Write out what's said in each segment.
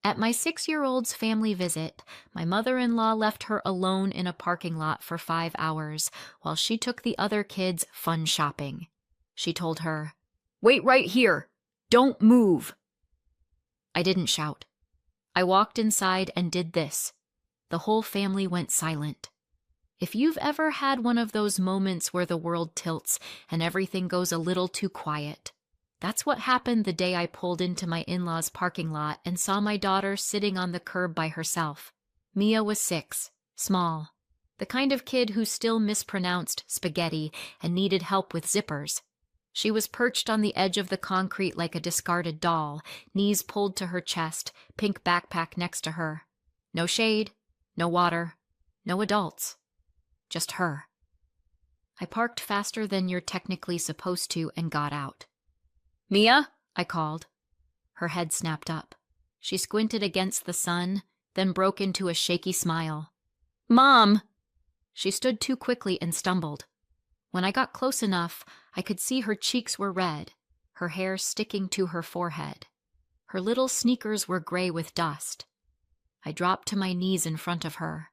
At my 6-year-old's family visit, my mother-in-law left her alone in a parking lot for 5 hours while she took the other kids fun shopping. She told her, "Wait right here. Don't move." I didn't shout. I walked inside and did this. The whole family went silent. If you've ever had one of those moments where the world tilts and everything goes a little too quiet, that's what happened the day I pulled into my in-laws' parking lot and saw my daughter sitting on the curb by herself. Mia was 6, small, the kind of kid who still mispronounced spaghetti and needed help with zippers. She was perched on the edge of the concrete like a discarded doll, knees pulled to her chest, pink backpack next to her. No shade, no water, no adults. Just her. I parked faster than you're technically supposed to and got out. "Mia?" I called. Her head snapped up. She squinted against the sun, then broke into a shaky smile. "Mom!" She stood too quickly and stumbled. When I got close enough, I could see her cheeks were red, her hair sticking to her forehead. Her little sneakers were gray with dust. I dropped to my knees in front of her.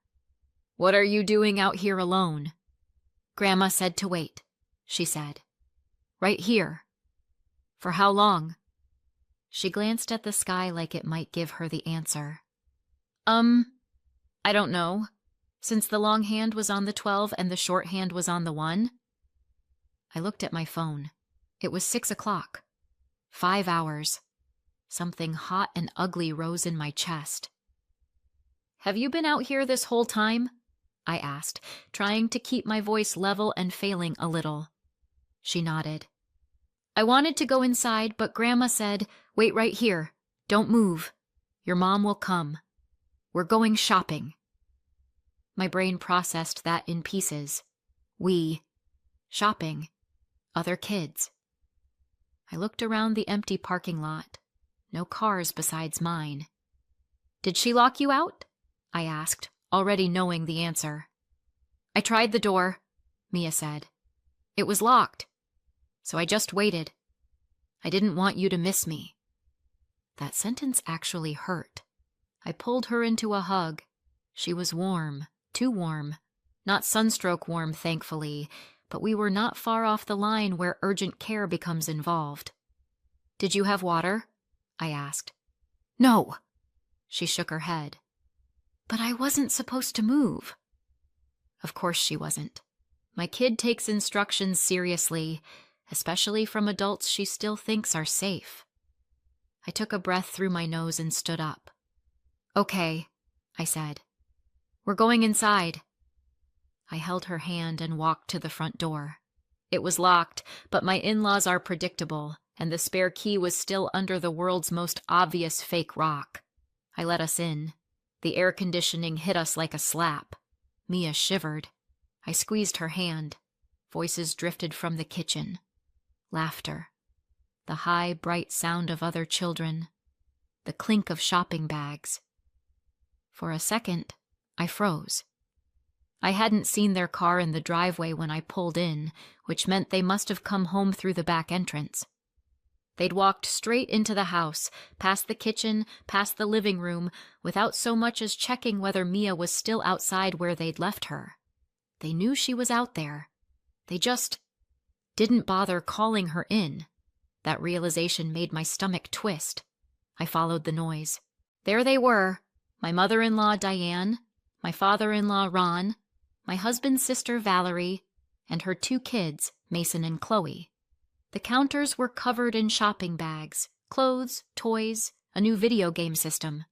"What are you doing out here alone?" "Grandma said to wait," she said. "Right here." "For how long?" She glanced at the sky like it might give her the answer. I don't know. Since the long hand was on the 12 and the short hand was on the 1. I looked at my phone. It was 6 o'clock. 5 hours. Something hot and ugly rose in my chest. "Have you been out here this whole time?" I asked, trying to keep my voice level and failing a little. She nodded. "I wanted to go inside, but Grandma said, 'Wait right here. Don't move. Your mom will come. We're going shopping.'" My brain processed that in pieces. Shopping. Other kids. I looked around the empty parking lot. No cars besides mine. "Did she lock you out?" I asked, already knowing the answer. "I tried the door," Mia said. "It was locked. So I just waited. I didn't want you to miss me." That sentence actually hurt. I pulled her into a hug. She was warm, too warm. Not sunstroke warm, thankfully, but we were not far off the line where urgent care becomes involved. "Did you have water?" I asked. "No." She shook her head. "But I wasn't supposed to move." Of course she wasn't. My kid takes instructions seriously, especially from adults she still thinks are safe. I took a breath through my nose and stood up. "Okay," I said. "We're going inside." I held her hand and walked to the front door. It was locked, but my in-laws are predictable, and the spare key was still under the world's most obvious fake rock. I let us in. The air conditioning hit us like a slap. Mia shivered. I squeezed her hand. Voices drifted from the kitchen. Laughter. The high, bright sound of other children. The clink of shopping bags. For a second, I froze. I hadn't seen their car in the driveway when I pulled in, which meant they must have come home through the back entrance. They'd walked straight into the house, past the kitchen, past the living room, without so much as checking whether Mia was still outside where they'd left her. They knew she was out there. They just didn't bother calling her in. That realization made my stomach twist. I followed the noise. There they were, my mother-in-law Diane, my father-in-law Ron, my husband's sister Valerie, and her 2 kids, Mason and Chloe. The counters were covered in shopping bags, clothes, toys, a new video game system.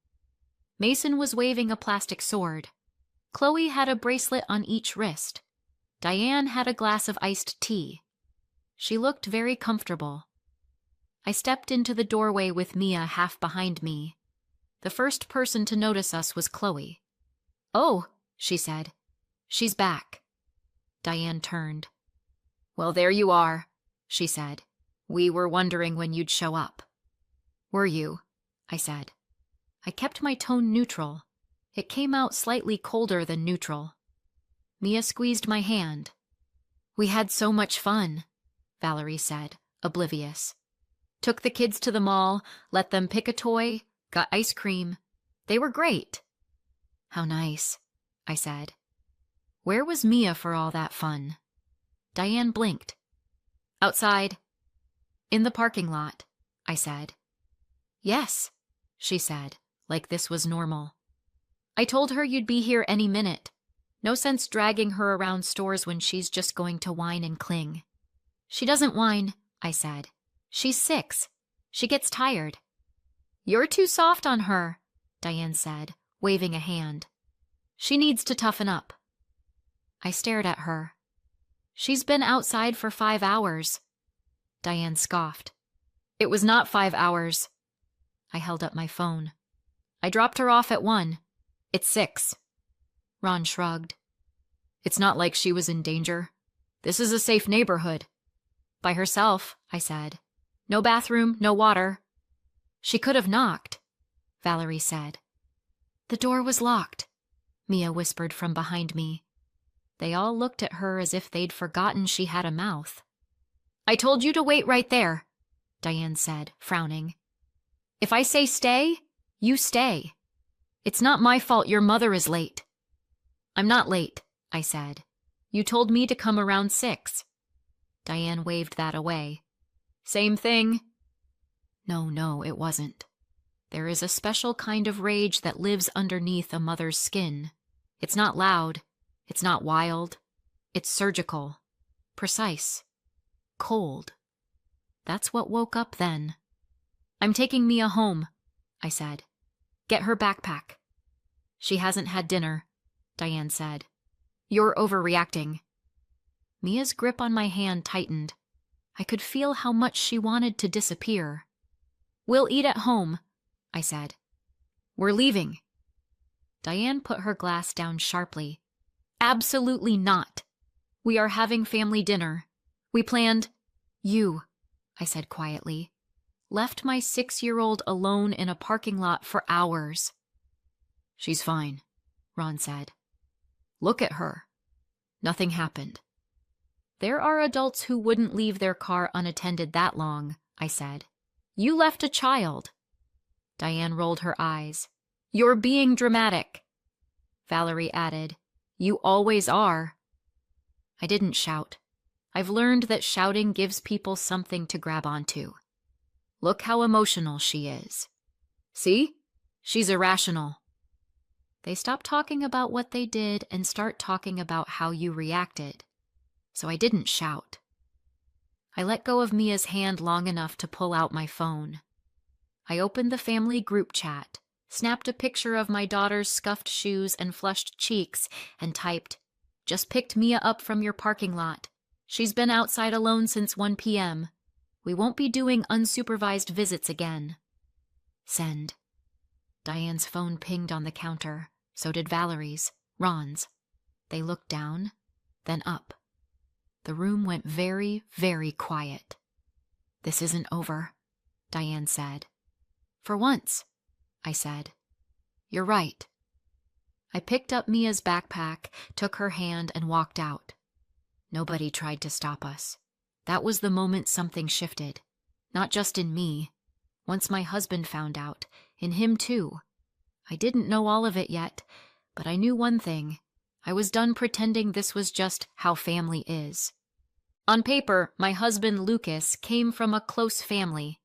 Mason was waving a plastic sword. Chloe had a bracelet on each wrist. Diane had a glass of iced tea. She looked very comfortable. I stepped into the doorway with Mia half behind me. The first person to notice us was Chloe. "Oh," she said. "She's back." Diane turned. "Well, there you are," she said. "We were wondering when you'd show up." "Were you?" I said. I kept my tone neutral. It came out slightly colder than neutral. Mia squeezed my hand. "We had so much fun," Valerie said, oblivious. "Took the kids to the mall, let them pick a toy, got ice cream, They were great. How nice, I said. Where was Mia for all that fun? Diane blinked. Outside. In the parking lot, I said. Yes, she said, like this was normal. I told her you'd be here any minute. No sense dragging her around stores when she's just going to whine and cling. She doesn't whine, I said. She's 6. She gets tired. You're too soft on her, Diane said, waving a hand. She needs to toughen up. I stared at her. She's been outside for 5 hours. Diane scoffed. It was not 5 hours. I held up my phone. I dropped her off at 1. It's 6. Ron shrugged. It's not like she was in danger. This is a safe neighborhood. By herself, I said. No bathroom, no water. She could have knocked, Valerie said. The door was locked, Mia whispered from behind me. They all looked at her as if they'd forgotten she had a mouth. I told you to wait right there, Diane said, frowning. If I say stay, you stay. It's not my fault your mother is late. I'm not late, I said. You told me to come around 6. Diane waved that away. Same thing. No, it wasn't. There is a special kind of rage that lives underneath a mother's skin. It's not loud. It's not wild. It's surgical. Precise. Cold. That's what woke up then. I'm taking Mia home, I said. Get her backpack. She hasn't had dinner, Diane said. You're overreacting. Mia's grip on my hand tightened. I could feel how much she wanted to disappear. We'll eat at home, I said. We're leaving. Diane put her glass down sharply. Absolutely not. We are having family dinner. We planned... You, I said quietly, left my 6-year-old alone in a parking lot for hours. She's fine, Ron said. Look at her. Nothing happened. There are adults who wouldn't leave their car unattended that long, I said. You left a child. Diane rolled her eyes. You're being dramatic. Valerie added, You always are. I didn't shout. I've learned that shouting gives people something to grab onto. Look how emotional she is. See? She's irrational. They stop talking about what they did and start talking about how you reacted. So I didn't shout. I let go of Mia's hand long enough to pull out my phone. I opened the family group chat, snapped a picture of my daughter's scuffed shoes and flushed cheeks, and typed, Just picked Mia up from your parking lot. She's been outside alone since 1 p.m. We won't be doing unsupervised visits again. Send. Diane's phone pinged on the counter. So did Valerie's, Ron's. They looked down, then up. The room went very, very quiet. This isn't over, Diane said. For once, I said. You're right. I picked up Mia's backpack, took her hand, and walked out. Nobody tried to stop us. That was the moment something shifted. Not just in me. Once my husband found out, in him too. I didn't know all of it yet, but I knew one thing. I was done pretending this was just how family is. On paper, my husband Lucas came from a close family.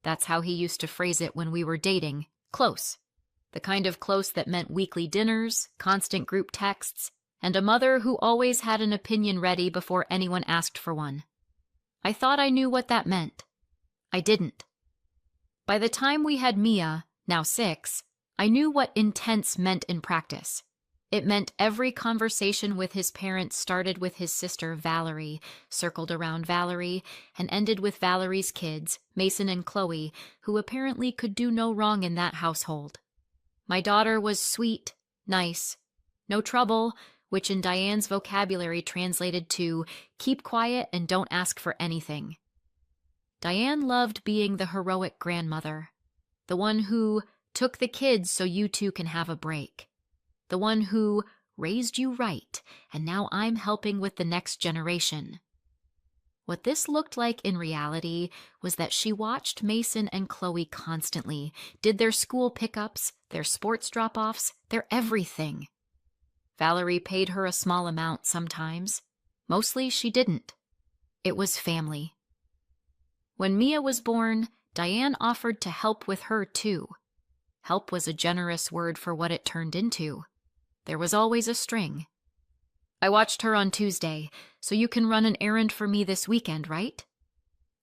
That's how he used to phrase it when we were dating. Close. The kind of close that meant weekly dinners, constant group texts, and a mother who always had an opinion ready before anyone asked for one. I thought I knew what that meant. I didn't. By the time we had Mia, now 6, I knew what intense meant in practice. It meant every conversation with his parents started with his sister Valerie, circled around Valerie, and ended with Valerie's kids, Mason and Chloe, who apparently could do no wrong in that household. My daughter was sweet, nice, no trouble, which in Diane's vocabulary translated to keep quiet and don't ask for anything. Diane loved being the heroic grandmother, the one who took the kids so you two can have a break, the one who raised you right, and now I'm helping with the next generation. What this looked like in reality was that she watched Mason and Chloe constantly, did their school pickups, their sports drop-offs, their everything. Valerie paid her a small amount sometimes. Mostly she didn't. It was family. When Mia was born, Diane offered to help with her too. Help was a generous word for what it turned into. There was always a string. I watched her on Tuesday, so you can run an errand for me this weekend, right?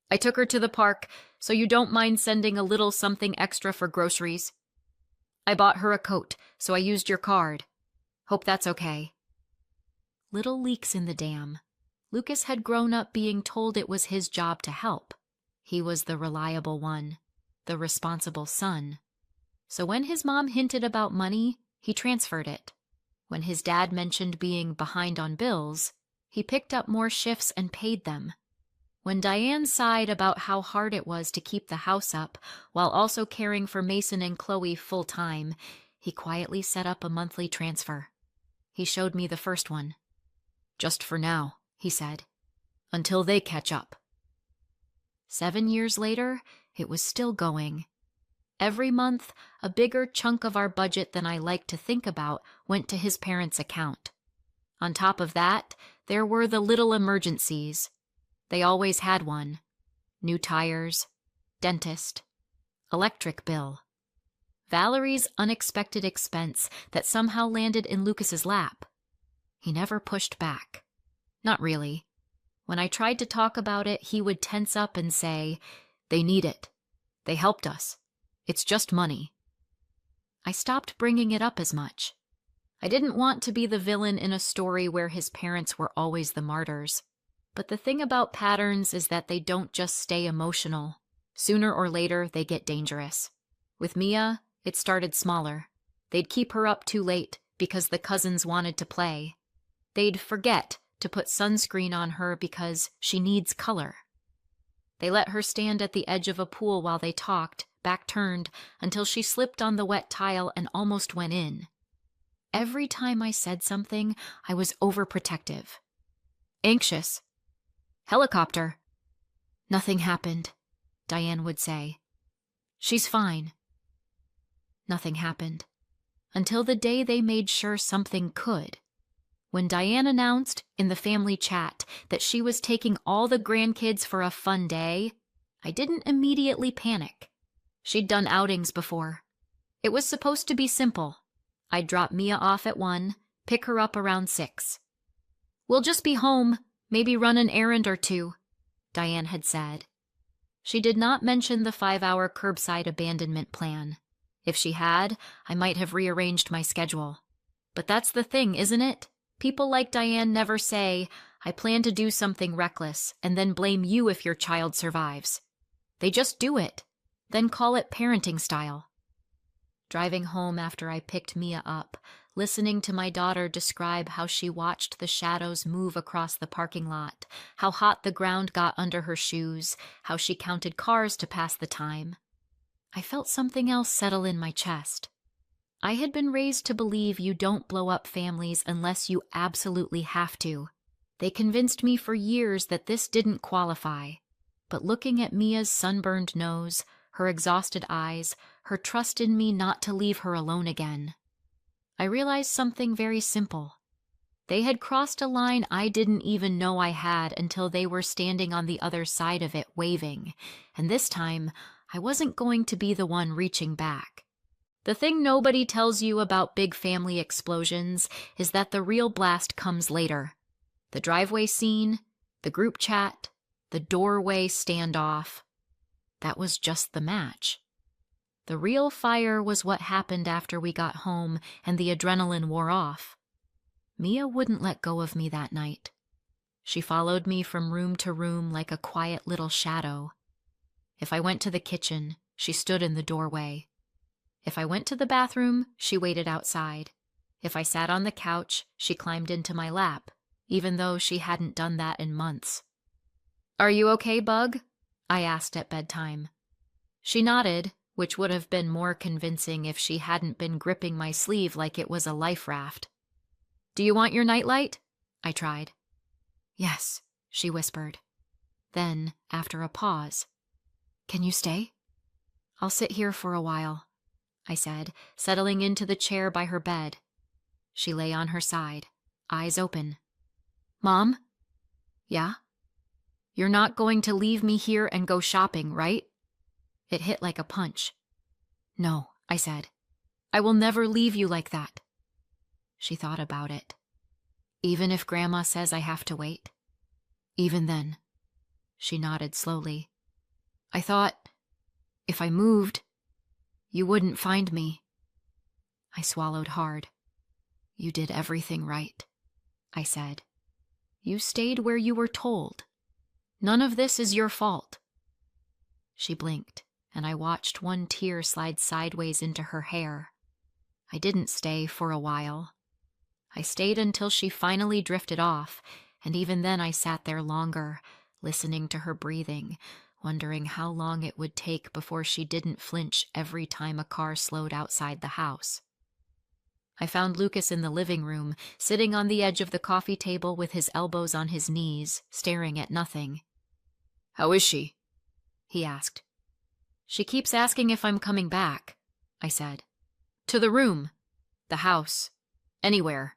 I took her to the park, so you don't mind sending a little something extra for groceries. I bought her a coat, so I used your card. Hope that's okay. Little leaks in the dam. Lucas had grown up being told it was his job to help. He was the reliable one, the responsible son. So when his mom hinted about money, he transferred it. When his dad mentioned being behind on bills, he picked up more shifts and paid them. When Diane sighed about how hard it was to keep the house up while also caring for Mason and Chloe full-time, he quietly set up a monthly transfer. He showed me the first one. "Just for now," he said, "until they catch up." 7 years later, it was still going. Every month, a bigger chunk of our budget than I like to think about went to his parents' account. On top of that, there were the little emergencies. They always had one. New tires, dentist, electric bill. Valerie's unexpected expense that somehow landed in Lucas's lap. He never pushed back. Not really. When I tried to talk about it, he would tense up and say, "They need it. They helped us. It's just money." I stopped bringing it up as much. I didn't want to be the villain in a story where his parents were always the martyrs. But the thing about patterns is that they don't just stay emotional. Sooner or later, they get dangerous. With Mia, it started smaller. They'd keep her up too late because the cousins wanted to play. They'd forget to put sunscreen on her because she needs color. They let her stand at the edge of a pool while they talked, back turned, until she slipped on the wet tile and almost went in. Every time I said something, I was overprotective. Anxious. Helicopter. Nothing happened, Diane would say. She's fine. Nothing happened. Until the day they made sure something could. When Diane announced in the family chat that she was taking all the grandkids for a fun day, I didn't immediately panic. She'd done outings before. It was supposed to be simple. I'd drop Mia off at 1, pick her up around 6. "We'll just be home, maybe run an errand or 2, Diane had said. She did not mention the 5-hour curbside abandonment plan. If she had, I might have rearranged my schedule. But that's the thing, isn't it? People like Diane never say, "I plan to do something reckless," and then blame you if your child survives. They just do it, then call it parenting style. Driving home after I picked Mia up, listening to my daughter describe how she watched the shadows move across the parking lot, how hot the ground got under her shoes, how she counted cars to pass the time, I felt something else settle in my chest. I had been raised to believe you don't blow up families unless you absolutely have to. They convinced me for years that this didn't qualify. But looking at Mia's sunburned nose, her exhausted eyes, her trust in me not to leave her alone again, I realized something very simple. They had crossed a line I didn't even know I had until they were standing on the other side of it waving, and this time I wasn't going to be the one reaching back. The thing nobody tells you about big family explosions is that the real blast comes later. The driveway scene, the group chat, the doorway standoff. That was just the match. The real fire was what happened after we got home and the adrenaline wore off. Mia wouldn't let go of me that night. She followed me from room to room like a quiet little shadow. If I went to the kitchen, she stood in the doorway. If I went to the bathroom, she waited outside. If I sat on the couch, she climbed into my lap, even though she hadn't done that in months. "Are you okay, Bug?" I asked at bedtime. She nodded, which would have been more convincing if she hadn't been gripping my sleeve like it was a life raft. "Do you want your nightlight?" I tried. "Yes," she whispered. Then, after a pause, "Can you stay?" "I'll sit here for a while." I said, settling into the chair by her bed. She lay on her side, eyes open. Mom? Yeah? You're not going to leave me here and go shopping, right? It hit like a punch. No, I said. I will never leave you like that. She thought about it. Even if Grandma says I have to wait? Even then. She nodded slowly. I thought, if I moved, you wouldn't find me. I swallowed hard. You did everything right, I said. You stayed where you were told. None of this is your fault. She blinked, and I watched one tear slide sideways into her hair. I didn't stay for a while. I stayed until she finally drifted off, and even then I sat there longer, listening to her breathing, wondering how long it would take before she didn't flinch every time a car slowed outside the house. I found Lucas in the living room, sitting on the edge of the coffee table with his elbows on his knees, staring at nothing. How is she? He asked. She keeps asking if I'm coming back, I said. To the room, the house, anywhere.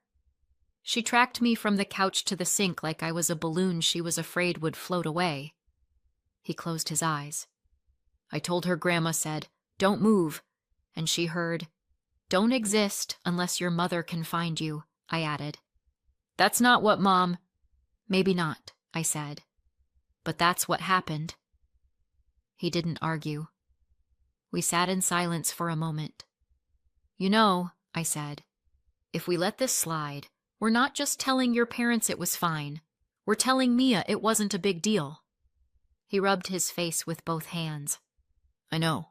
She tracked me from the couch to the sink like I was a balloon she was afraid would float away. He closed his eyes. I told her Grandma said, "Don't move," and she heard, "Don't exist unless your mother can find you," I added. That's not what Mom... Maybe not, I said. But that's what happened. He didn't argue. We sat in silence for a moment. You know, I said, if we let this slide, we're not just telling your parents it was fine. We're telling Mia it wasn't a big deal. He rubbed his face with both hands. I know.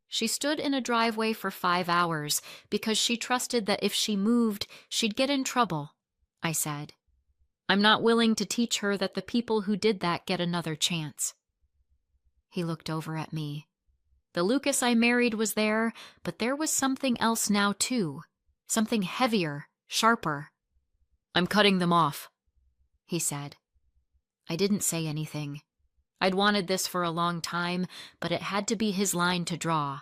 She stood in a driveway for 5 hours because she trusted that if she moved, she'd get in trouble, I said. I'm not willing to teach her that the people who did that get another chance. He looked over at me. The Lucas I married was there, but there was something else now too. Something heavier, sharper. I'm cutting them off, he said. I didn't say anything. I'd wanted this for a long time, but it had to be his line to draw.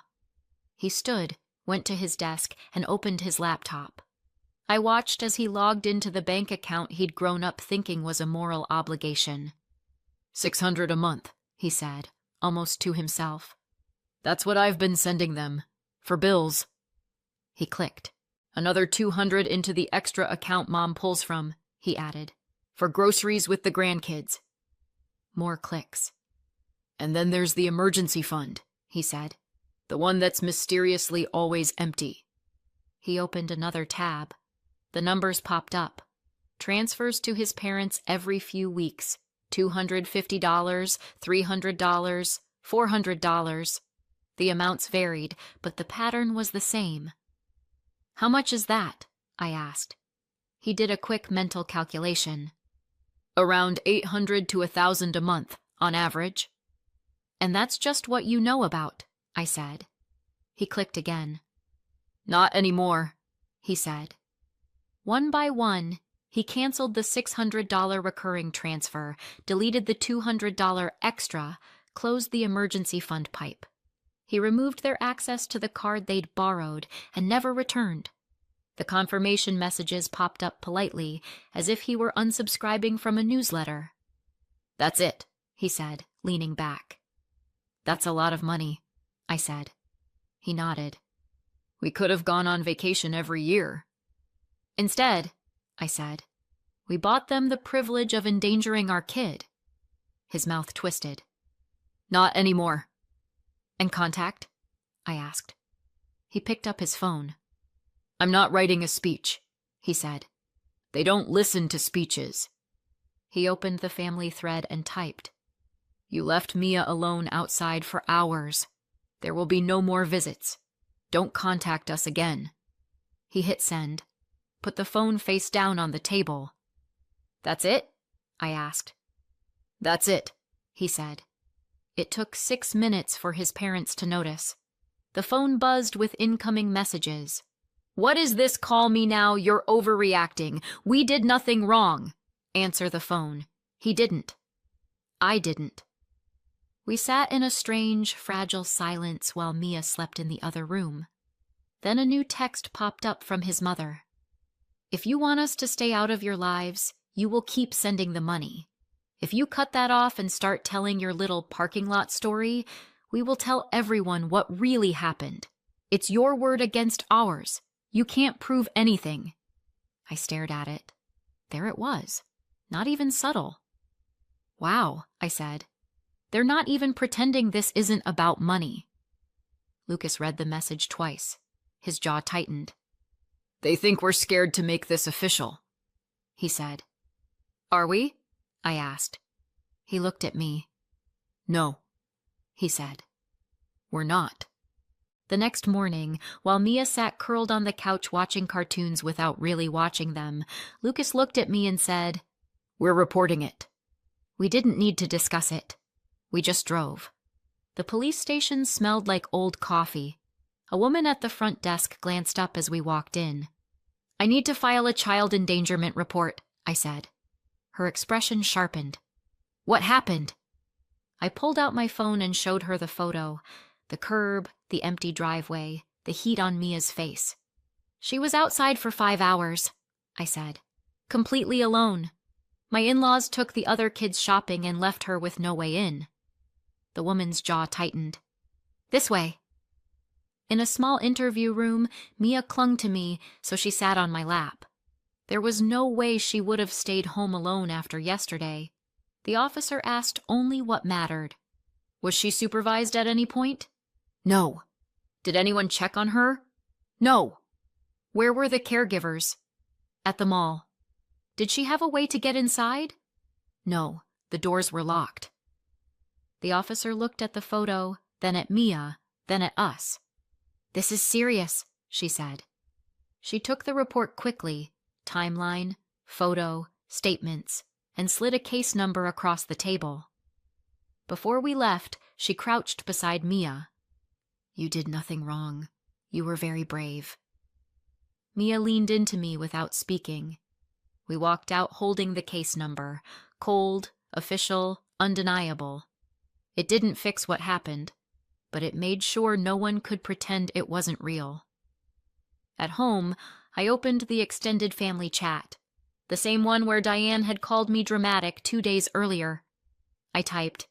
He stood, went to his desk, and opened his laptop. I watched as he logged into the bank account he'd grown up thinking was a moral obligation. $600 a month, he said, almost to himself. That's what I've been sending them. For bills. He clicked. Another $200 into the extra account Mom pulls from, he added. For groceries with the grandkids. More clicks. And then there's the emergency fund, he said. The one that's mysteriously always empty. He opened another tab. The numbers popped up. Transfers to his parents every few weeks. $250, $300, $400. The amounts varied, but the pattern was the same. How much is that? I asked. He did a quick mental calculation. Around $800 to $1,000 a month, on average. And that's just what you know about, I said. He clicked again. Not anymore, he said. One by one, he canceled the $600 recurring transfer, deleted the $200 extra, closed the emergency fund pipe. He removed their access to the card they'd borrowed and never returned. The confirmation messages popped up politely, as if he were unsubscribing from a newsletter. That's it, he said, leaning back. That's a lot of money, I said. He nodded. We could have gone on vacation every year. Instead, I said, we bought them the privilege of endangering our kid. His mouth twisted. Not anymore. And contact? I asked. He picked up his phone. I'm not writing a speech, he said. They don't listen to speeches. He opened the family thread and typed. You left Mia alone outside for hours. There will be no more visits. Don't contact us again. He hit send. Put the phone face down on the table. That's it? I asked. That's it, he said. It took 6 minutes for his parents to notice. The phone buzzed with incoming messages. What is this call me now? You're overreacting. We did nothing wrong. Answer the phone. He didn't. I didn't. We sat in a strange, fragile silence while Mia slept in the other room. Then a new text popped up from his mother. If you want us to stay out of your lives, you will keep sending the money. If you cut that off and start telling your little parking lot story, we will tell everyone what really happened. It's your word against ours. You can't prove anything. I stared at it. There it was. Not even subtle. Wow, I said. They're not even pretending this isn't about money. Lucas read the message twice. His jaw tightened. They think we're scared to make this official, he said. Are we? I asked. He looked at me. No, he said. We're not. The next morning, while Mia sat curled on the couch watching cartoons without really watching them, Lucas looked at me and said, We're reporting it. We didn't need to discuss it. We just drove. The police station smelled like old coffee. A woman at the front desk glanced up as we walked in. I need to file a child endangerment report, I said. Her expression sharpened. What happened? I pulled out my phone and showed her the photo. The curb, the empty driveway, the heat on Mia's face. She was outside for 5 hours, I said. Completely alone. My in-laws took the other kids shopping and left her with no way in. The woman's jaw tightened. This way. In a small interview room, Mia clung to me, so she sat on my lap. There was no way she would have stayed home alone after yesterday. The officer asked only what mattered. Was she supervised at any point? No. Did anyone check on her? No. Where were the caregivers? At the mall. Did she have a way to get inside? No, the doors were locked. The officer looked at the photo, then at Mia, then at us. This is serious, she said. She took the report quickly, timeline, photo, statements, and slid a case number across the table. Before we left, she crouched beside Mia. You did nothing wrong. You were very brave. Mia leaned into me without speaking. We walked out holding the case number, cold, official, undeniable. It didn't fix what happened, but it made sure no one could pretend it wasn't real. At home, I opened the extended family chat, the same one where Diane had called me dramatic 2 days earlier. I typed,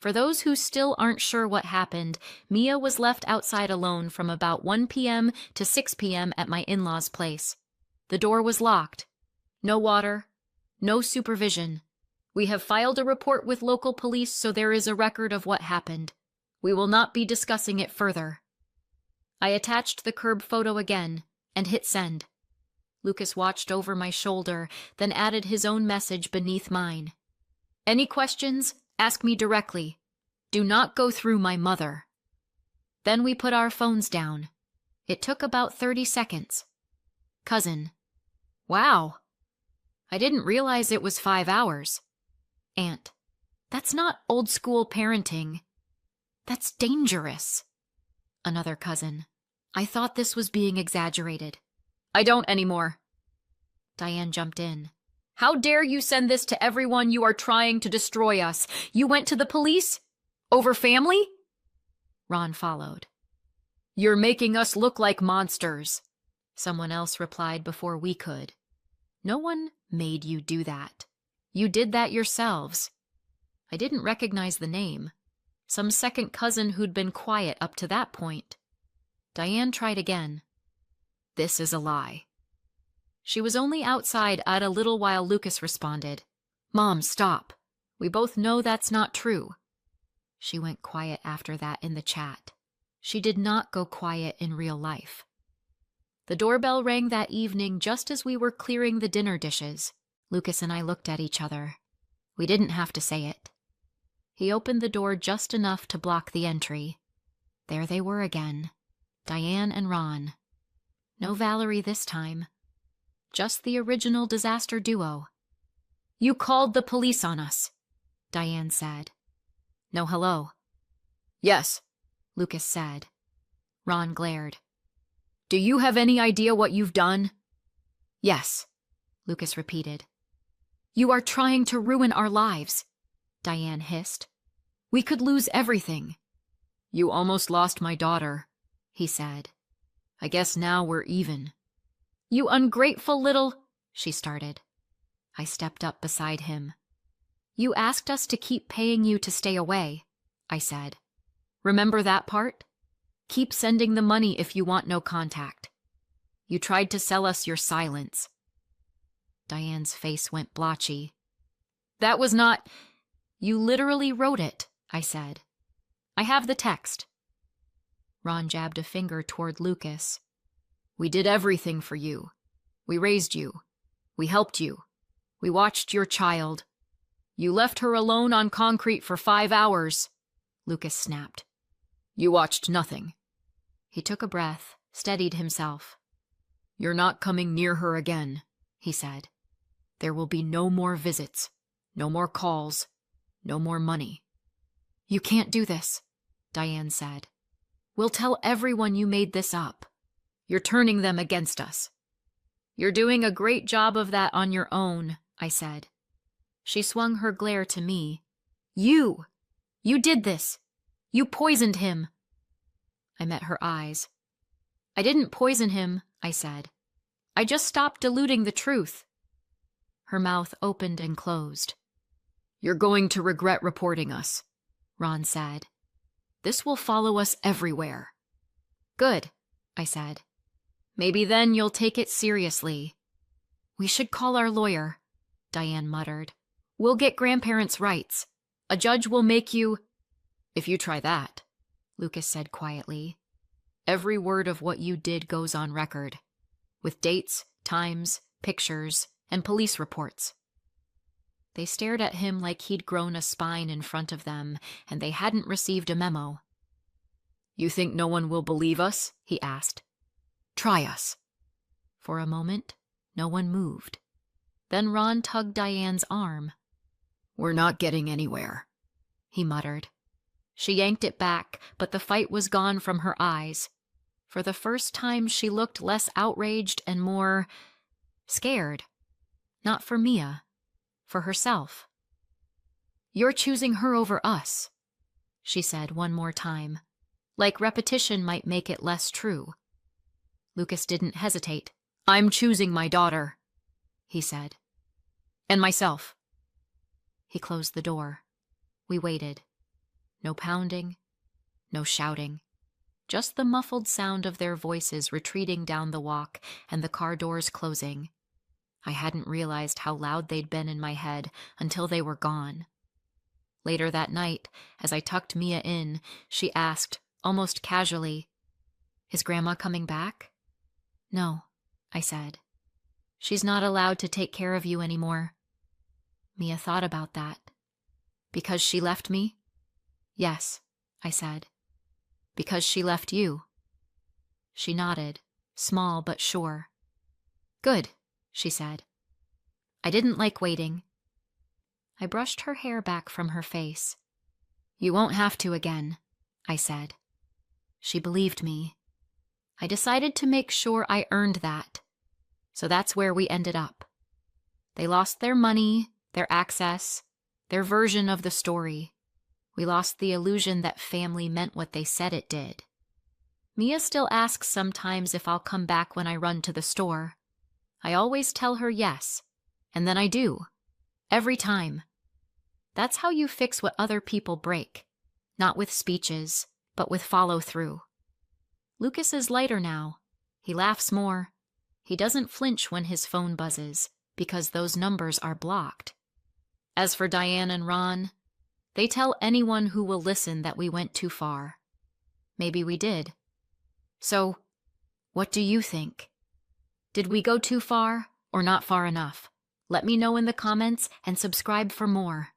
For those who still aren't sure what happened, Mia was left outside alone from about 1 p.m. to 6 p.m. at my in-laws' place. The door was locked. No water. No supervision. We have filed a report with local police, so there is a record of what happened. We will not be discussing it further. I attached the curb photo again and hit send. Lucas watched over my shoulder, then added his own message beneath mine. Any questions? Ask me directly. Do not go through my mother. Then we put our phones down. It took about 30 seconds. Cousin. Wow. I didn't realize it was 5 hours. Aunt. That's not old school parenting. That's dangerous. Another cousin. I thought this was being exaggerated. I don't anymore. Diane jumped in. How dare you send this to everyone? You are trying to destroy us. You went to the police? Over family? Ron followed. You're making us look like monsters. Someone else replied before we could. No one made you do that. You did that yourselves. I didn't recognize the name. Some second cousin who'd been quiet up to that point. Diane tried again. This is a lie. She was only outside at a little while Lucas responded. Mom, stop. We both know that's not true. She went quiet after that in the chat. She did not go quiet in real life. The doorbell rang that evening just as we were clearing the dinner dishes. Lucas and I looked at each other. We didn't have to say it. He opened the door just enough to block the entry. There they were again. Diane and Ron. No Valerie this time. Just the original disaster duo. You called the police on us, Diane said. No hello. Yes, Lucas said. Ron glared. Do you have any idea what you've done? Yes, Lucas repeated. You are trying to ruin our lives, Diane hissed. We could lose everything. You almost lost my daughter, he said. I guess now we're even. You ungrateful little, she started. I stepped up beside him. You asked us to keep paying you to stay away, I said. Remember that part? Keep sending the money if you want no contact. You tried to sell us your silence. Diane's face went blotchy. That was not... You literally wrote it, I said. I have the text. Ron jabbed a finger toward Lucas. We did everything for you. We raised you. We helped you. We watched your child. You left her alone on concrete for 5 hours, Lucas snapped. You watched nothing. He took a breath, steadied himself. You're not coming near her again, he said. There will be no more visits, no more calls, no more money. You can't do this, Diane said. We'll tell everyone you made this up. You're turning them against us. You're doing a great job of that on your own, I said. She swung her glare to me. You did this. You poisoned him. I met her eyes. I didn't poison him, I said. I just stopped diluting the truth. Her mouth opened and closed. You're going to regret reporting us, Ron said. This will follow us everywhere. Good, I said. Maybe then you'll take it seriously. We should call our lawyer, Diane muttered. We'll get grandparents' rights. A judge will make you... If you try that, Lucas said quietly. Every word of what you did goes on record, with dates, times, pictures, and police reports. They stared at him like he'd grown a spine in front of them, and they hadn't received a memo. You think no one will believe us? He asked. Try us. For a moment, no one moved. Then Ron tugged Diane's arm. We're not getting anywhere, he muttered. She yanked it back, but the fight was gone from her eyes. For the first time, she looked less outraged and more scared. Not for Mia, for herself. You're choosing her over us, she said one more time, like repetition might make it less true. Lucas didn't hesitate. I'm choosing my daughter, he said. And myself. He closed the door. We waited. No pounding, no shouting. Just the muffled sound of their voices retreating down the walk and the car doors closing. I hadn't realized how loud they'd been in my head until they were gone. Later that night, as I tucked Mia in, she asked, almost casually, Is Grandma coming back? No, I said. She's not allowed to take care of you anymore. Mia thought about that. Because she left me? Yes, I said. Because she left you. She nodded, small but sure. Good, she said. I didn't like waiting. I brushed her hair back from her face. You won't have to again, I said. She believed me. I decided to make sure I earned that. So that's where we ended up. They lost their money, their access, their version of the story. We lost the illusion that family meant what they said it did. Mia still asks sometimes if I'll come back when I run to the store. I always tell her yes, and then I do. Every time. That's how you fix what other people break. Not with speeches, but with follow-through. Lucas is lighter now. He laughs more. He doesn't flinch when his phone buzzes, because those numbers are blocked. As for Diane and Ron, they tell anyone who will listen that we went too far. Maybe we did. So, what do you think? Did we go too far or not far enough? Let me know in the comments and subscribe for more.